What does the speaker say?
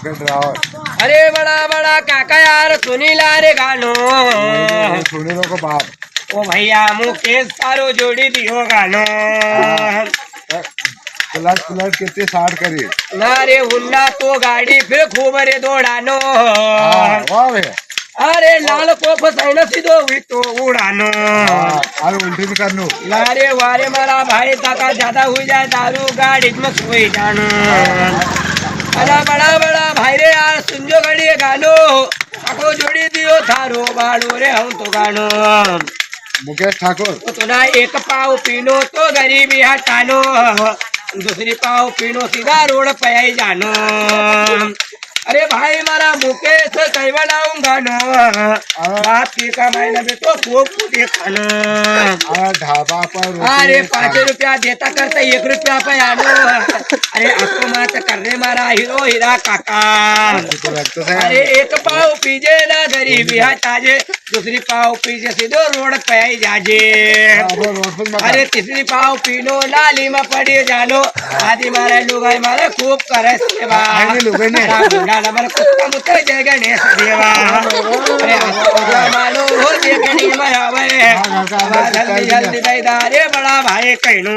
अरे बड़ा बड़ा काका यार सुनीला रे गानो सुनीलो को बाप ओ भैया मुकेश सारो जोड़ी दियो गानो क्लच कितने स्टार्ट करी ना रे हुन्ना तो गाड़ी फिर खूब रे दौड़ानो वाह भैया अरे लाल को फसाइना सीधो हुई तो उड़ानो अरे उल्टी भी करनो लारे वारे मारा भाई ताका ज्यादा हुई जाए दारू गाड़ी में सोई जानो अरे बड़ा बड़ा भाई रे यार सुनजो गाड़ी गानो आको जोड़ी दियो थारो बाड़ो रे हम तो गानो मुकेश ठाकुर तो ना एक पाव पीनो तो गरीबी हटानो दूसरी पाव पीनो सीधा रोड पे ही जानो अरे भाई मारा मुकेश कई बनाऊंगा नो बाप की कमाई न भी तो खूब कुछ खानो ढाबा पर अरे 5 रुपया देता करता 1 रुपया पे आनो अरे आपको मत करने मारा हीरो हीरा काका अरे एक पाव पीजे ना गरीबी हटाजे दूसरी पाव पीजे सीधो रोड पे ही जाजे अरे तीसरी पाव पीनो नाली में पड़ी जानो आदि मारे लोग मारे खूब करे सेवा नंबर कुत्ता मुत्ता जय गणेश देवा अरे मानो हो देखनी मरावे जल्दी जल्दी बैदारे बड़ा भाई कहनो